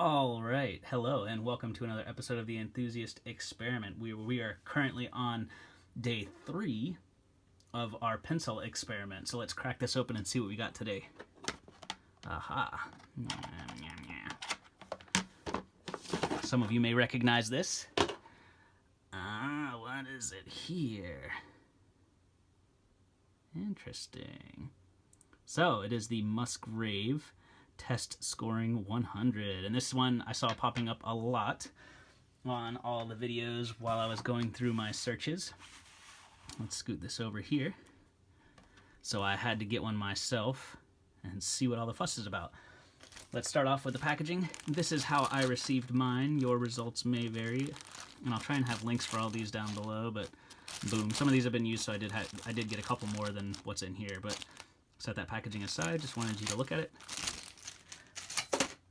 All right, hello, and welcome to another episode of the Enthusiast Experiment. We are currently on day 3 of our pencil experiment. So let's crack this open and see what we got today. Aha. Some of you may recognize this. What is it here? Interesting. So it is the Musgrave Test Scoring 100, and this one I saw popping up a lot on all the videos while I was going through my searches. Let's scoot this over here. So I had to get one myself and see what all the fuss is about. Let's start off with the packaging. This is how I received mine. Your results may vary, and I'll try and have links for all these down below, but boom. Some of these have been used, so I did get a couple more than what's in here, but set that packaging aside. Just wanted you to look at it.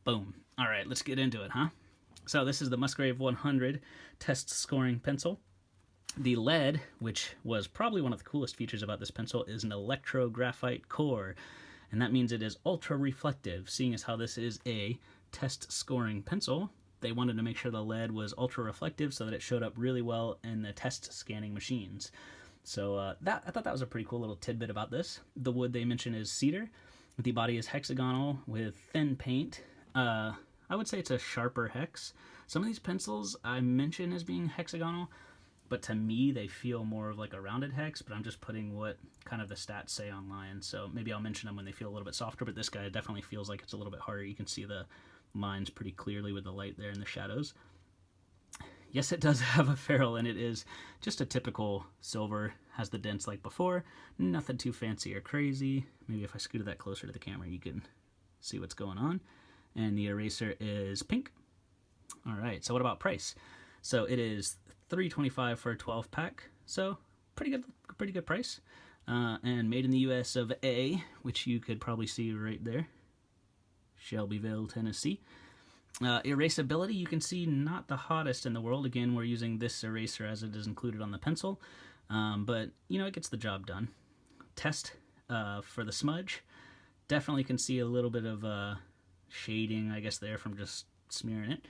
Boom. All right, let's get into it, huh? So this is the Musgrave 100 Test Scoring Pencil. The lead, which was probably one of the coolest features about this pencil, is an electrographite core, and that means it is ultra reflective. Seeing as how this is a test scoring pencil, they wanted to make sure the lead was ultra reflective so that it showed up really well in the test scanning machines. So I thought that was a pretty cool little tidbit about this. The wood they mention is cedar. The body is hexagonal with thin paint. I would say it's a sharper hex. Some of these pencils I mention as being hexagonal, but to me they feel more of like a rounded hex, but I'm just putting what kind of the stats say online, so maybe I'll mention them when they feel a little bit softer, but this guy definitely feels like it's a little bit harder. You can see the lines pretty clearly with the light there and the shadows. Yes, it does have a ferrule, and it is just a typical silver, has the dents like before, nothing too fancy or crazy. Maybe if I scooted that closer to the camera you can see what's going on. And the eraser is pink. All right, so what about price? So it is $3.25 for a 12 pack, so pretty good price. And made in the US of A, which you could probably see right there, Shelbyville, Tennessee. Erasability, you can see not the hottest in the world. Again, we're using this eraser as it is included on the pencil, but you know, it gets the job done. Test for the smudge, definitely can see a little bit of shading, I guess, there from just smearing it.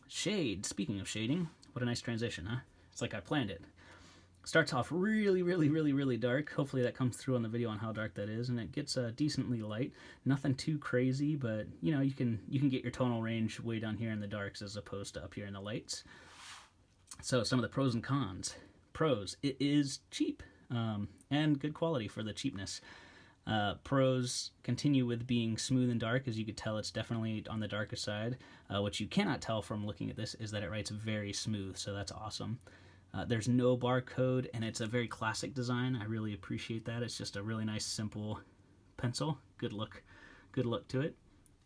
Shade, speaking of shading, what a nice transition, huh? It's like I planned it. Starts off really dark. Hopefully that comes through on the video on how dark that is, and it gets decently light. Nothing too crazy, but you know, you can get your tonal range way down here in the darks as opposed to up here in the lights. So some of the pros and cons. Pros, it is cheap and good quality for the cheapness. Pros continue with being smooth and dark. As you could tell, it's definitely on the darker side. What you cannot tell from looking at this is that it writes very smooth, so that's awesome. There's no barcode, and it's a very classic design. I really appreciate that. It's just a really nice, simple pencil. Good look to it.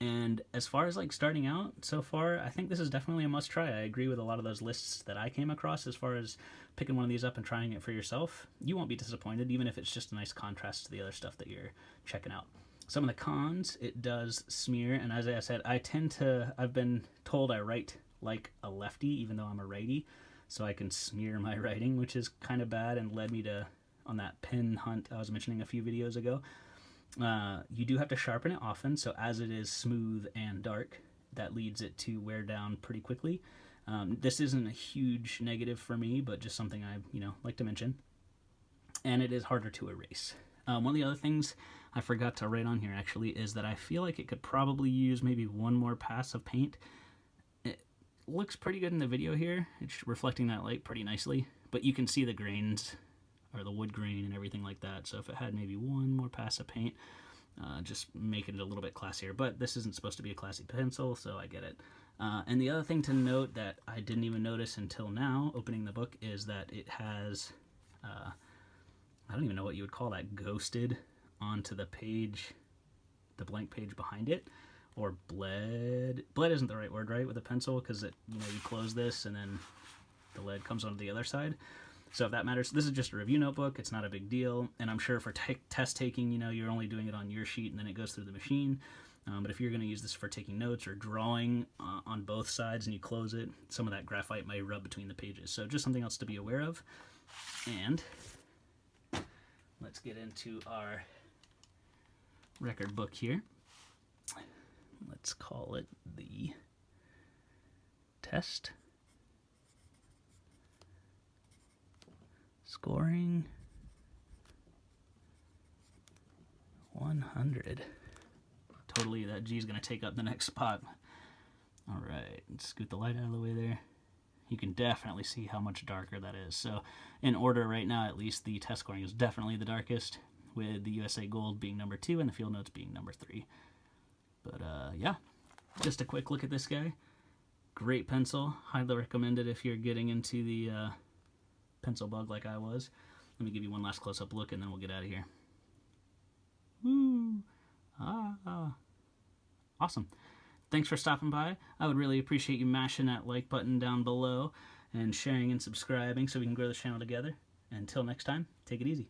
And as far as like starting out so far, I think this is definitely a must try. I agree with a lot of those lists that I came across as far as picking one of these up and trying it for yourself. You won't be disappointed, even if it's just a nice contrast to the other stuff that you're checking out. Some of the cons, it does smear, and as I said, I've been told I write like a lefty, even though I'm a righty, so I can smear my writing, which is kind of bad and led me to, on that pen hunt I was mentioning a few videos ago. You do have to sharpen it often, so as it is smooth and dark, that leads it to wear down pretty quickly. This isn't a huge negative for me, but just something I like to mention. And it is harder to erase. One of the other things I forgot to write on here actually is that I feel like it could probably use maybe one more pass of paint. It looks pretty good in the video here. It's reflecting that light pretty nicely, but you can see the grains or the wood grain and everything like that. So if it had maybe one more pass of paint, just make it a little bit classier. But this isn't supposed to be a classy pencil, so I get it. And the other thing to note that I didn't even notice until now, opening the book, is that it has, I don't even know what you would call that, ghosted onto the page, the blank page behind it, or bled. Bled isn't the right word, right, with a pencil, because it, you close this and then the lead comes onto the other side. So if that matters, this is just a review notebook. It's not a big deal. And I'm sure for test taking, you're only doing it on your sheet and then it goes through the machine. But if you're going to use this for taking notes or drawing on both sides and you close it, some of that graphite may rub between the pages. So just something else to be aware of. And let's get into our record book here. Let's call it the test. Scoring 100. Totally, that G is going to take up the next spot. All right, scoot the light out of the way there. You can definitely see how much darker that is. So in order right now, at least, the test scoring is definitely the darkest, with the USA Gold being number 2 and the Field Notes being number 3. But yeah, just a quick look at this guy. Great pencil. Highly recommend it if you're getting into the pencil bug like I was. Let me give you one last close-up look and then we'll get out of here. Woo! Awesome. Thanks for stopping by. I would really appreciate you mashing that like button down below and sharing and subscribing so we can grow the channel together. Until next time, take it easy.